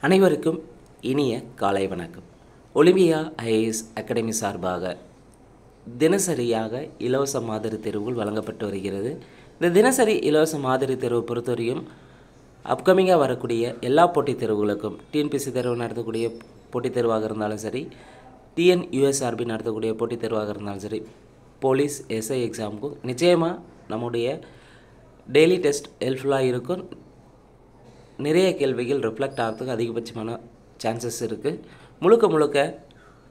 அனைவருக்கும் இனிய காலை வணக்கம். ஒலிம்பியா ஐஏஎஸ் அகாடமி சார்பாக தினசரியாக இலவச மாதிரி தேர்வுகள் வழங்கப்பட்டு வருகிறது. இந்த தினசரி இலவச மாதிரி தேர்வு பொறுத்தவரையும் அப்கமிங்காக வரக்கூடிய எல்லா போட்டித் தேர்வுகளுக்கும் டிஎன்பிசி தேர்வு நடத்தக்கூடிய போட்டித் தேர்வாக இருந்தாலும் சரி, டிஎன்யூஎஸ்ஆர்பி நடத்தக்கூடிய போட்டித் தேர்வாக இருந்தாலும் சரி, போலீஸ் எஸ்ஐ எக்ஸாமுக்கும் நிச்சயமாக நம்முடைய டெய்லி டெஸ்ட் ஹெல்ப்ஃபுல்லாக இருக்கும். நிறைய கேள்விகள் ரிஃப்ளெக்ட் ஆகிறதுக்கு அதிகபட்சமான சான்சஸ் இருக்குது. முழுக்க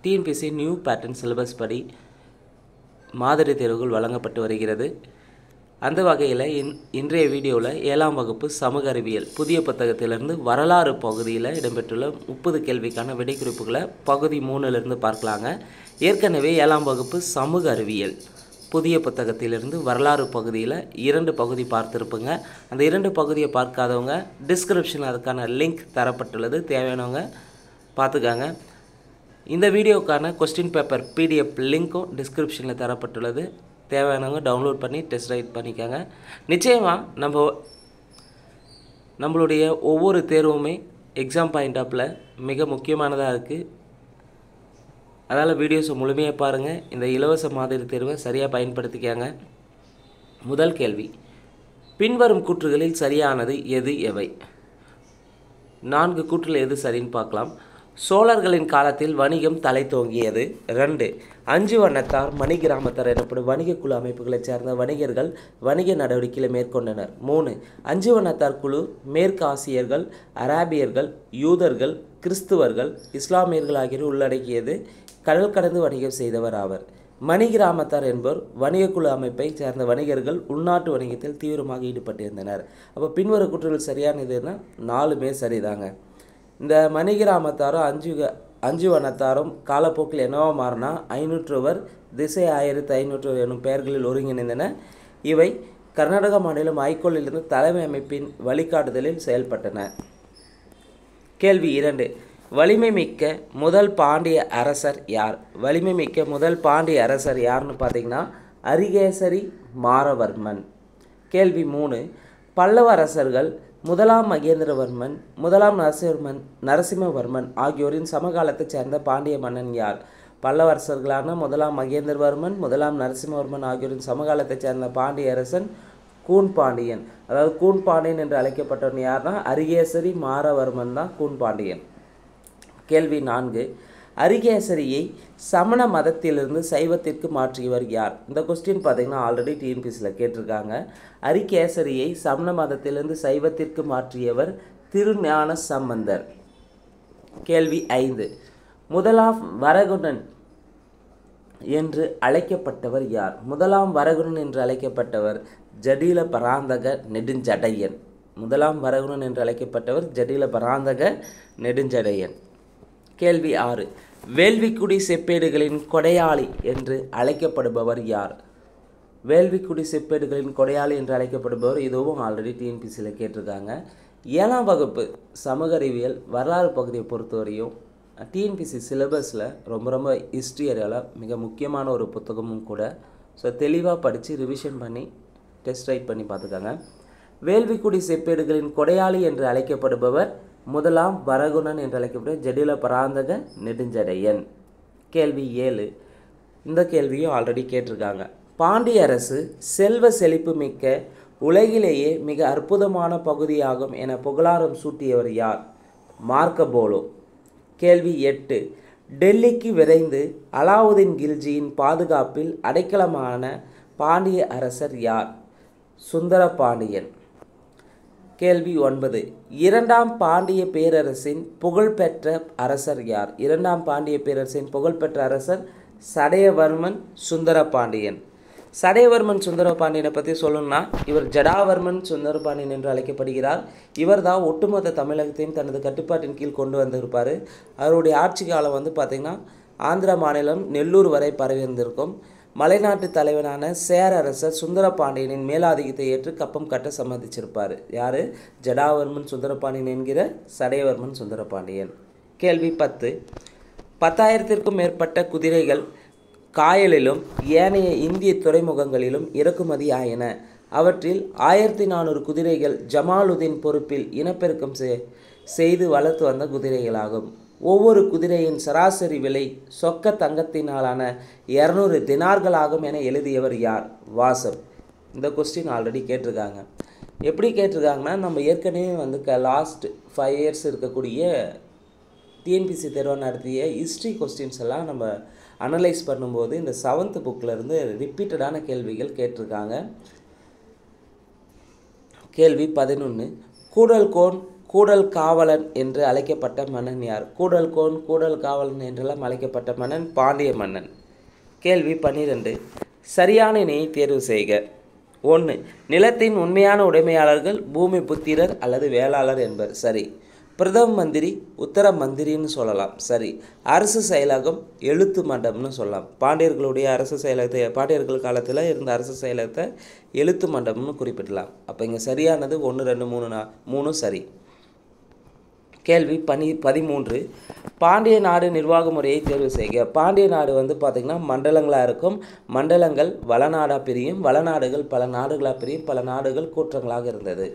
டிஎன்பிசி நியூ பேட்டர்ன் சிலபஸ் படி மாதிரி தேர்வுகள் வழங்கப்பட்டு வருகிறது. அந்த வகையில் இன்றைய வீடியோவில் 7ஆம் வகுப்பு சமூக அறிவியல் புதிய புத்தகத்திலிருந்து வரலாறு பகுதியில் இடம்பெற்றுள்ள 30 கேள்விக்கான விடைக்குறிப்புகளை பகுதி 3லிருந்து பார்க்கலாங்க. ஏற்கனவே 7ஆம் வகுப்பு சமூக அறிவியல் புதிய புத்தகத்திலிருந்து வரலாறு பகுதியில் 2 பகுதி பார்த்துருப்போங்க. அந்த 2 பகுதியை பார்க்காதவங்க டிஸ்கிரிப்ஷனில் அதுக்கான லிங்க் தரப்பட்டுள்ளது, தேவையானவங்க பார்த்துக்காங்க. இந்த வீடியோக்கான கொஸ்டின் பேப்பர் பிடிஎஃப் லிங்க்கும் டிஸ்கிரிப்ஷனில் தரப்பட்டுள்ளது, தேவையானவங்க டவுன்லோட் பண்ணி டெஸ்ட் ரைட் பண்ணிக்காங்க. நிச்சயமாக நம்மளுடைய ஒவ்வொரு தேர்வுமே எக்ஸாம் பாயிண்ட் ஆஃபில் மிக முக்கியமானதாக இருக்குது. அதனால் வீடியோஸை முழுமையாக பாருங்கள். இந்த இலவச மாதிரி தேர்வை சரியாக பயன்படுத்திக்காங்க. முதல் கேள்வி, பின்வரும் கூற்றுகளில் சரியானது எவை? 4 கூற்றில் எது சரின்னு பார்க்கலாம். சோழர்களின் காலத்தில் வணிகம் தலை தோங்கியது. 2, 5 வண்ணத்தார் மணி கிராமத்தார் எனப்படும் வணிக குழு அமைப்புகளைச் சேர்ந்த வணிகர்கள் வணிக நடவடிக்கைகளை மேற்கொண்டனர். 3, 5 வண்ணத்தார் குழு மேற்கு ஆசியர்கள், அராபியர்கள், யூதர்கள், கிறிஸ்துவர்கள், இஸ்லாமியர்கள் ஆகியோர் உள்ளடக்கியது. கடல் கடந்து வணிகம் செய்தவர் ஆவர். மணி கிராமத்தார் என்பவர் வணிக குழு அமைப்பை சேர்ந்த வணிகர்கள் உள்நாட்டு வணிகத்தில் தீவிரமாக ஈடுபட்டிருந்தனர். அப்போ பின்வரும் கூற்றுகள் சரியானதுன்னா 4மே சரிதாங்க. இந்த மணி கிராமத்தாரும் 5 வண்ணத்தாரும் காலப்போக்கில் என்னவா மாறினா 500 திசை 1500 எனும் பெயர்களில் ஒருங்கிணைந்தன. இவை கர்நாடக மாநிலம் ஐகோலிலிருந்து தலைமை அமைப்பின் வழிகாட்டுதலில் செயல்பட்டன. கேள்வி 2, வலிமை மிக்க முதல் பாண்டிய அரசர் யார்? வலிமை மிக்க முதல் பாண்டிய அரசர் யாருன்னு பார்த்தீங்கன்னா அரிகேசரி மாரவர்மன். கேள்வி 3, பல்லவ அரசர்கள் 1ஆம் மகேந்திரவர்மன், 1ஆம் நரசிம்மவர்மன் ஆகியோரின் சமகாலத்தைச் சேர்ந்த பாண்டிய மன்னன் யார்? பல்லவ அரசர்களான 1ஆம் மகேந்திரவர்மன், 1ஆம் நரசிம்மவர்மன் ஆகியோரின் சமகாலத்தைச் சேர்ந்த பாண்டிய அரசன் கூன்பாண்டியன். அதாவது கூன்பாண்டியன் என்று அழைக்கப்பட்டவன் யார்னா அரிகேசரி மாரவர்மன் தான் கூன்பாண்டியன். கேள்வி 4, அரிகேசரியை சமண மதத்திலிருந்து சைவத்திற்கு மாற்றியவர் யார்? இந்த கொஸ்டின் பார்த்தீங்கன்னா ஆல்ரெடி டிஎன்பிசியில் கேட்டிருக்காங்க. அரிகேசரியை சமண மதத்திலிருந்து சைவத்திற்கு மாற்றியவர் திருஞான சம்பந்தர். கேள்வி 5, 1ஆம் வரகுணன் என்று அழைக்கப்பட்டவர் யார்? 1ஆம் வரகுணன் என்று அழைக்கப்பட்டவர் ஜடில பராந்தக நெடுஞ்சடையன். 1ஆம் வரகுணன் என்று அழைக்கப்பட்டவர் ஜடில பராந்தக நெடுஞ்சடையன். கேள்வி 6, வேள்விக்குடி செப்பேடுகளின் கொடையாளி என்று அழைக்கப்படுபவர் யார்? வேள்விக்குடி செப்பேடுகளின் கொடையாளி என்று அழைக்கப்படுபவர் இதுவும் ஆல்ரெடி டிஎன்பிசியில் கேட்டிருக்காங்க. 7ஆம் வகுப்பு சமூக அறிவியல் வரலாறு பகுதியை பொறுத்தவரையும் டிஎன்பிசி சிலபஸில் ரொம்ப ஹிஸ்ட்ரி ஏரியாவில் மிக முக்கியமான ஒரு புத்தகமும் கூட. ஸோ தெளிவாக படித்து ரிவிஷன் பண்ணி டெஸ்ட் ரைட் பண்ணி பார்த்துக்காங்க. வேள்விக்குடி செப்பேடுகளின் கொடையாளி என்று அழைக்கப்படுபவர் 1ஆம் வரகுணன் என்று அழைக்கப்பட்ட ஜடில பராந்தக நெடுஞ்சடையன். கேள்வி 7, இந்த கேள்வியும் ஆல்ரெடி கேட்டிருக்காங்க. பாண்டிய அரசு செல்வ செழிப்பு மிக்க உலகிலேயே மிக அற்புதமான பகுதியாகும் என புகழாரம் சூட்டியவர் யார்? மார்க்கபோலோ. கேள்வி 8, டெல்லிக்கு விரைந்து அலாவுதீன் கில்ஜியின் பாதுகாப்பில் அடைக்கலமான பாண்டிய அரசர் யார்? சுந்தர பாண்டியன். கேள்வி 9, 2ஆம் பாண்டிய பேரரசின் புகழ்பெற்ற அரசர் யார்? 2ஆம் பாண்டிய பேரரசின் புகழ்பெற்ற அரசர் சடையவர்மன் சுந்தரபாண்டியன். சடையவர்மன் சுந்தரபாண்டியனை பற்றி சொல்லணும்னா இவர் ஜடாவர்மன் சுந்தரபாண்டியன் என்று அழைக்கப்படுகிறார். இவர் தான் ஒட்டுமொத்த தமிழகத்தையும் தனது கட்டுப்பாட்டின் கீழ் கொண்டு வந்திருப்பார். அவருடைய ஆட்சி காலம் பார்த்திங்கன்னா ஆந்திரா மாநிலம் நெல்லூர் வரை பரவி இருந்திருக்கும். மலைநாட்டு தலைவனான சேர அரசர் சுந்தரபாண்டியனின் மேலாதிக்கத்தை ஏற்று கப்பம் கட்ட சம்மதிச்சிருப்பார். யார்? ஜடாவர்மன் சுந்தரபாண்டியன் என்கிற சடையவர்மன் சுந்தரபாண்டியன். கேள்வி 10, 10,000த்திற்கும் மேற்பட்ட குதிரைகள் காயலிலும் ஏனைய இந்திய துறைமுகங்களிலும் இறக்குமதி ஆயின. அவற்றில் 1400 குதிரைகள் ஜமாலுதீன் பொறுப்பில் இனப்பெருக்கம் செய்து வளர்த்து வந்த குதிரைகளாகும். ஒவ்வொரு குதிரையின் சராசரி விலை சொக்க தங்கத்தினாலான 200 தினார்களாகும் என எழுதியவர் யார்? வாசம். இந்த கொஸ்டின் ஆல்ரெடி கேட்டிருக்காங்க. எப்படி கேட்டிருக்காங்கன்னா, நம்ம ஏற்கனவே வந்து லாஸ்ட் 5 இயர்ஸ் இருக்கக்கூடிய டிஎன்பிசி தேர்வு நடத்திய ஹிஸ்ட்ரி கொஸ்டின்ஸ் எல்லாம் நம்ம அனலைஸ் பண்ணும்போது இந்த 7th புக்கில் இருந்து ரிப்பீட்டடான கேள்விகள் கேட்டிருக்காங்க. கேள்வி 11. கூடல் கோன் கூடல் காவலன் என்று அழைக்கப்பட்ட மன்னன் யார்? கூடல் கோன் கூடல் காவலன் என்றெல்லாம் அழைக்கப்பட்ட மன்னன் பாண்டிய மன்னன். கேள்வி 12. சரியான இணையை தேர்வு செய்க. 1. நிலத்தின் உண்மையான உடைமையாளர்கள் பூமி புத்திரர் அல்லது வேளாளர் என்பர். சரி. பிரதம மந்திரி உத்தர மந்திரின்னு சொல்லலாம். சரி. அரசு செயலகம் எழுத்து மண்டபம்னு சொல்லலாம். பாண்டியர்களுடைய அரசு செயலகத்தை, பாண்டியர்கள் காலத்தில் இருந்த அரசு செயலகத்தை எழுத்து மண்டபம்னு குறிப்பிடலாம். அப்போ இங்கே சரியானது 1, 2, 3 சரி. கேள்வி 13. பாண்டிய நாடு நிர்வாக முறையை தேர்வு செய்க. பாண்டிய நாடு வந்து பார்த்திங்கன்னா மண்டலங்களாக இருக்கும். மண்டலங்கள் வளநாடாக பிரியும், வளநாடுகள் பல நாடுகளாக பிரியும், பல நாடுகள் கூற்றங்களாக இருந்தது.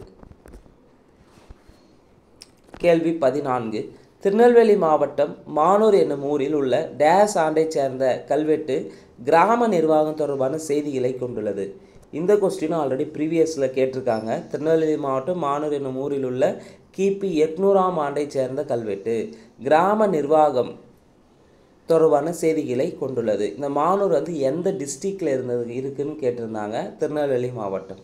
கேள்வி 14. திருநெல்வேலி மாவட்டம் மானூர் என்னும் ஊரில் உள்ள டேஸ் ஆண்டை சேர்ந்த கல்வெட்டு கிராம நிர்வாகம் தொடர்பான செய்திகளை கொண்டுள்ளது. இந்த கொஸ்டினும் ஆல்ரெடி ப்ரீவியஸில் கேட்டிருக்காங்க. திருநெல்வேலி மாவட்டம் மானூர் என்னும் ஊரில் உள்ள கிபி 800ஆம் ஆண்டை சேர்ந்த கல்வெட்டு கிராம நிர்வாகம் தொடர்பான செய்திகளை கொண்டுள்ளது. இந்த மானூர் வந்து எந்த டிஸ்ட்ரிக்டில் இருக்குன்னு கேட்டிருந்தாங்க. திருநெல்வேலி மாவட்டம்.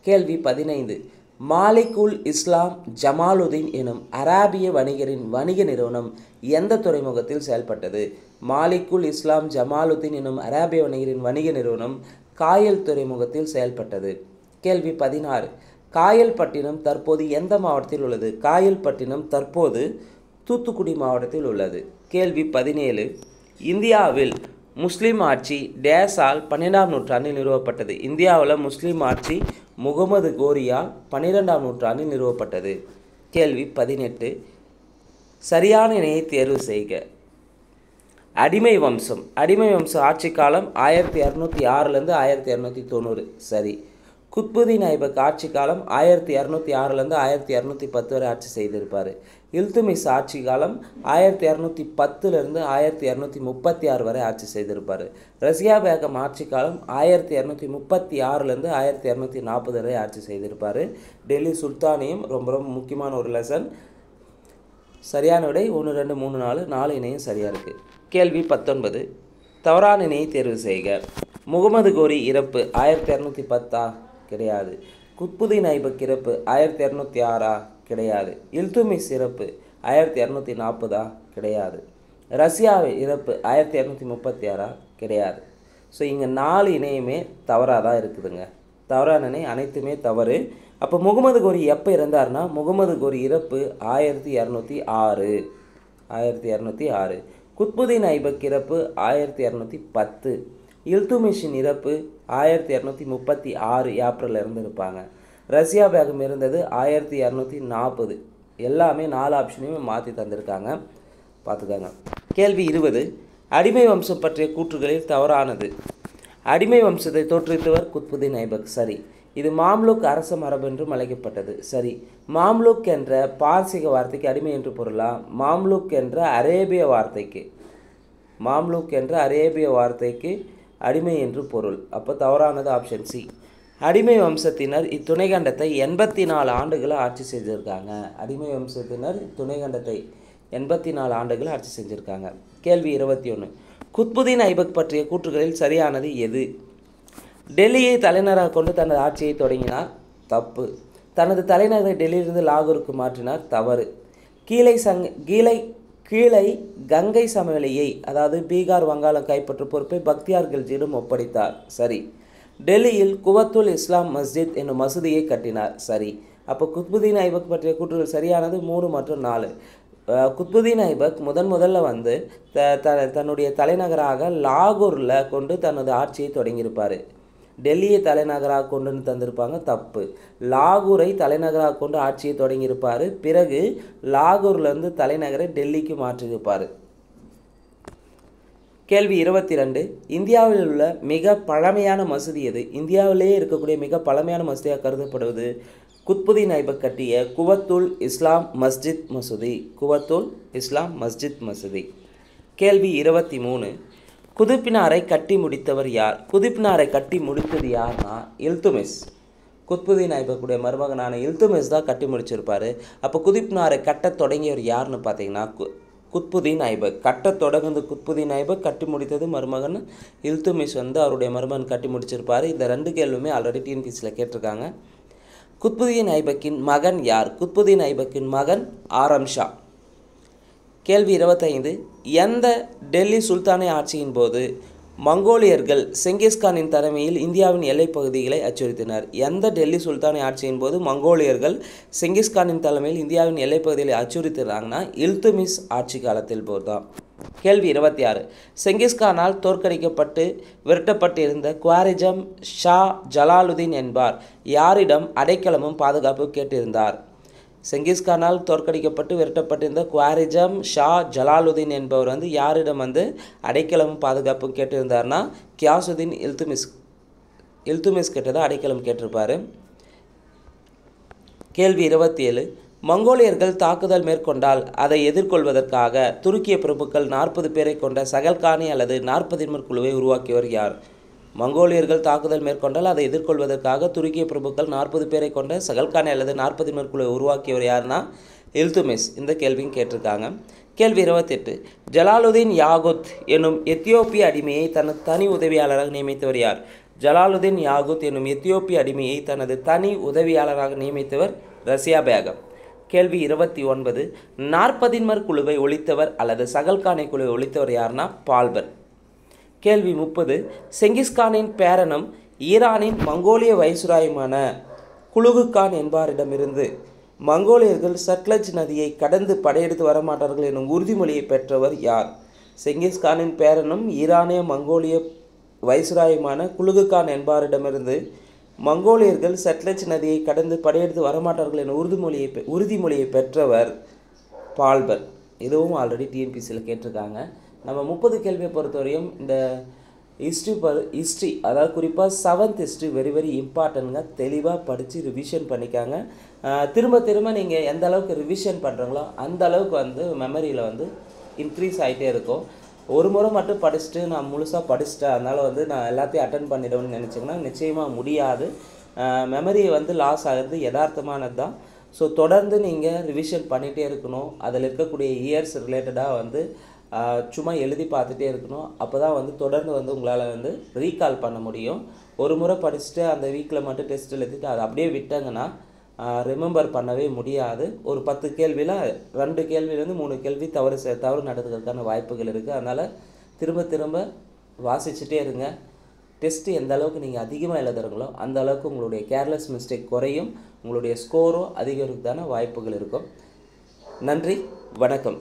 கேள்வி 15. மாலிக் உல் இஸ்லாம் ஜமாலுதீன் எனும் அராபிய வணிகரின் வணிக நிறுவனம் எந்த துறைமுகத்தில் செயல்பட்டது? மாலிக் உல் இஸ்லாம் ஜமாலுதீன் எனும் அராபிய வணிகரின் வணிக நிறுவனம் காயல் துறைமுகத்தில் செயல்பட்டது. கேள்வி 16. காயல்பட்டினம் தற்போது எந்த மாவட்டத்தில் உள்ளது? காயல்பட்டினம் தற்போது தூத்துக்குடி மாவட்டத்தில் உள்ளது. கேள்வி 17. இந்தியாவில் முஸ்லீம் ஆட்சி டேஸால் 12ஆம் நூற்றாண்டில் நிறுவப்பட்டது. இந்தியாவில் முஸ்லீம் ஆட்சி முகமது கோரியால் 12ஆம் நூற்றாண்டில் நிறுவப்பட்டது. கேள்வி 18. சரியான இணையை தேர்வு செய்க. அடிமை வம்சம். அடிமை வம்ச ஆட்சி காலம் 1206லேருந்து 1290. சரி. குத்புதீன் ஐபக் ஆட்சி காலம் 1206லேருந்து 1210 வரை ஆட்சி செய்திருப்பார். இல்துமிஸ் ஆட்சி காலம் 1210லேருந்து 1236 வரை ஆட்சி செய்திருப்பார். ரஷ்யா பேகம் ஆட்சி காலம் 1236லேருந்து 1240 வரை ஆட்சி செய்திருப்பார். டெல்லி சுல்தானியம் ரொம்ப ரொம்ப முக்கியமான ஒரு லெசன். சரியான விடை 1, 2, 3, 4 இணையும் சரியாக இருக்குது. கேள்வி 19. தவறான இணையை தேர்வு செய்க. முகமது கோரி இறப்பு 1210 கிடையாது. குத்புதீன் ஐபக் இறப்பு 1206 கிடையாது. இல்துமிஸ் இறப்பு 1240 கிடையாது. ரஷ்யாவை இறப்பு 1236 கிடையாது. ஸோ இங்கே 4 இணையுமே தவறாக தான் இருக்குதுங்க. தவறான இணை அனைத்துமே தவறு. அப்போ முகமது கோரி எப்போ இறந்தார்னா, முகமது கோரி இறப்பு 1206. குத்புதீன் ஐபக் இறப்பு 1210. இல்துமிஷின் இறப்பு 1236 ஏப்ரலில் இருந்திருப்பாங்க. ரஷ்யா பேகம் இருந்தது 1240. எல்லாமே 4 ஆப்ஷனையுமே மாற்றி தந்திருக்காங்க, பார்த்துக்காங்க. கேள்வி 20. அடிமை வம்சம் பற்றிய கூற்றுகளில் தவறானது. அடிமை வம்சத்தை தோற்றுவித்தவர் குத்புதீன் ஐபக். சரி. இது மாம்லுக் அரச மரபு என்றும் அழைக்கப்பட்டது. சரி. மாம்லுக் என்ற பார்சிக வார்த்தைக்கு அடிமை என்று பொருளா? மாம்லுக் என்ற அரேபிய வார்த்தைக்கு அடிமை என்று பொருள். அப்போ தவறானது ஆப்ஷன் சி. அடிமை வம்சத்தினர் இத்துணைக்கண்டத்தை 84 ஆண்டுகளை ஆட்சி செஞ்சுருக்காங்க. அடிமை வம்சத்தினர் இத்துணைக்கண்டத்தை 84 ஆண்டுகள் ஆட்சி செஞ்சுருக்காங்க. கேள்வி 21. குத்புதீன் ஐபக் பற்றிய கூற்றுகளில் சரியானது எது? டெல்லியை தலைநகராக கொண்டு தனது ஆட்சியை தொடங்கினார். தப்பு. தனது தலைநகரை டெல்லியிலிருந்து லாகூருக்கு மாற்றினார். தவறு. கீழை கங்கை சமவெளியை, அதாவது பீகார் வங்காளம் கைப்பற்றும் பொறுப்பை பக்தியார் கில்ஜியிடம் ஒப்படைத்தார். சரி. டெல்லியில் குவத்துல் இஸ்லாம் மஸ்ஜித் என்னும் மசூதியை கட்டினார். சரி. அப்போ குத்புதீன் ஐபக் பற்றிய கூற்றுகள் சரியானது 3 மற்றும் 4. குத்புதீன் ஐபக் முதல்ல வந்து தன்னுடைய தலைநகராக லாகூரில் கொண்டு தனது ஆட்சியை தொடங்கியிருப்பார். டெல்லியை தலைநகராக கொண்டு தந்திருப்பாங்க. தப்பு. லாகூரை தலைநகராக கொண்டு ஆட்சியை தொடங்கியிருப்பார். பிறகு லாகூர்லேருந்து தலைநகரை டெல்லிக்கு மாற்றியிருப்பார். கேள்வி 22. இந்தியாவில் உள்ள மிக பழமையான மசூதி எது? இந்தியாவிலேயே இருக்கக்கூடிய மிக பழமையான மசூதியாக கருதப்படுவது குத்புதீன் ஐபக் கட்டிய குவத்துல் இஸ்லாம் மஸ்ஜித் மசூதி. குவத்துல் இஸ்லாம் மஸ்ஜித் மசூதி. கேள்வி 23. குதுப்பினாரை கட்டி முடித்தவர் யார்? குதுப்பினாரை கட்டி முடித்தது யார்னா இல்துமிஸ். குத்புதீன் ஐபக்குடைய மருமகனான இல்துமிஸ் தான் கட்டி முடிச்சிருப்பார். அப்போ குதுப்பினாரை கட்டத் தொடங்கியவர் யாருன்னு பார்த்தீங்கன்னா குத்புதீன் ஐபக். கட்டத் தொடங்குது குத்புதீன் ஐபக், கட்டி முடித்தது மருமகன் இல்துமிஸ் அவருடைய மருமகன் கட்டி முடிச்சிருப்பார். இந்த 2 கேள்வியுமே ஆல்ரெடி டிஎன்பிசியில் கேட்டிருக்காங்க. குத்புதீன் ஐபக்கின் மகன் யார்? குத்புதீன் ஐபக்கின் மகன் ஆரம் ஷா. கேள்வி 25. எந்த டெல்லி சுல்தானை ஆட்சியின் போது மங்கோலியர்கள் செங்கிஸ்கானின் தலைமையில் இந்தியாவின் எல்லைப் பகுதிகளை அச்சுறுத்தினர்? எந்த டெல்லி சுல்தானை ஆட்சியின் போது மங்கோலியர்கள் செங்கிஸ்கானின் தலைமையில் இந்தியாவின் எல்லைப் பகுதிகளை அச்சுறுத்தினாங்கன்னா இல்துமிஸ் ஆட்சி காலத்தில் போதுதான். கேள்வி 26. செங்கிஸ்கானால் தோற்கடிக்கப்பட்டு விரட்டப்பட்டிருந்த குவாரிஜம் ஷா ஜலாலுதீன் என்பார் யாரிடம் அடைக்கலமும் பாதுகாப்பு கேட்டிருந்தார்? செங்கிஸ்கானால் தோற்கடிக்கப்பட்டு விரட்டப்பட்டிருந்த குவாரிஜம் ஷா ஜலாலுதீன் என்பவர் யாரிடம் அடைக்கலமும் பாதுகாப்பும் கேட்டிருந்தார்னா கியாசுதீன் இல்துமிஸ் கிட்ட தான் அடைக்கலம் கேட்டிருப்பார். கேள்வி 27. மங்கோலியர்கள் தாக்குதல் மேற்கொண்டால் அதை எதிர்கொள்வதற்காக துருக்கிய பிரபுக்கள் 40 பேரை கொண்ட சகல்கானி அல்லது 40 குழுவை உருவாக்கியவர் யார்? மங்கோலியர்கள் தாக்குதல் மேற்கொண்டால் அதை எதிர்கொள்வதற்காக துருக்கிய பிரபுக்கள் 40 பேரை கொண்ட சகல்கானி அல்லது 40 குழுவை உருவாக்கியவர் யாருன்னா இல்துமிஸ். இந்த கேள்வியும் கேட்டிருக்காங்க. கேள்வி 28. ஜலாலுதீன் யாகுத் என்னும் எத்தியோப்பிய அடிமையை தனது தனி உதவியாளராக நியமித்தவர் யார்? ஜலாலுதீன் யாகுத் என்னும் எத்தியோப்பிய அடிமையை தனது தனி உதவியாளராக நியமித்தவர் ரஷ்யா பேகம். கேள்வி 29. 40 குழுவை ஒழித்தவர் அல்லது சகல்கானை குழுவை ஒழித்தவர் யாருன்னா பால்பன். கேள்வி 30. செங்கிஸ்கானின் பேரனும் ஈரானின் மங்கோலிய வைசுராயுமான குலுகுகான் என்பாரிடமிருந்து மங்கோலியர்கள் சட்லஜ் நதியை கடந்து படையெடுத்து வரமாட்டார்கள் எனும் உறுதிமொழியை பெற்றவர் யார்? செங்கிஸ்கானின் பேரனும் ஈரானிய மங்கோலிய வைசுராயுமான குலுகுகான் என்பாரிடமிருந்து மங்கோலியர்கள் சட்லஜ் நதியை கடந்து படையெடுத்து வரமாட்டார்கள் எனும் உறுதிமொழியை பெற்றவர் பால்பன். இதுவும் ஆல்ரெடி டிஎன்பிசியில் கேட்டிருக்காங்க. நம்ம 30 கேள்வியை பொறுத்தவரையும் இந்த ஹிஸ்ட்ரி அதாவது குறிப்பாக 7th ஹிஸ்ட்ரி வெரி இம்பார்ட்டன்ட்ங்க. தெளிவாக படித்து ரிவிஷன் பண்ணிக்காங்க. திரும்ப நீங்கள் எந்த அளவுக்கு ரிவிஷன் பண்ணுறீங்களோ அந்த அளவுக்கு மெமரியில் இன்க்ரீஸ் ஆகிட்டே இருக்கும். ஒரு முறை மட்டும் படிச்சுட்டு நான் முழுசாக படிச்சுட்டேன் அதனால் நான் எல்லாத்தையும் அட்டன் பண்ணிடுவேன்னு நினச்சிங்கன்னா நிச்சயமாக முடியாது. மெமரியை லாஸ் ஆகிறது யதார்த்தமானது தான். ஸோ தொடர்ந்து நீங்கள் ரிவிஷன் பண்ணிகிட்டே இருக்கணும். அதில் இருக்கக்கூடிய இயர்ஸ் ரிலேட்டடாக சும்மா எழுதி பார்த்துட்டே இருக்கணும். அப்போ தான் தொடர்ந்து உங்களால் ரீகால் பண்ண முடியும். ஒரு முறை படிச்சுட்டு அந்த வீக்கில் மட்டும் டெஸ்ட் எழுதிட்டு அதை அப்படியே விட்டாங்கன்னா ரிமெம்பர் பண்ணவே முடியாது. ஒரு 10 கேள்வியில் 2 கேள்வியிலேருந்து 3 கேள்வி தவறு நடக்கிறதுக்கான வாய்ப்புகள் இருக்குது. அதனால் திரும்ப வாசிச்சுட்டே இருங்க. டெஸ்ட்டு எந்த அளவுக்கு நீங்கள் அதிகமாக எழுதுறீங்களோ அந்த அளவுக்கு உங்களுடைய கேர்லெஸ் மிஸ்டேக் குறையும், உங்களுடைய ஸ்கோரும் அதிகரிக்கிறதுக்கான வாய்ப்புகள் இருக்கும். நன்றி, வணக்கம்.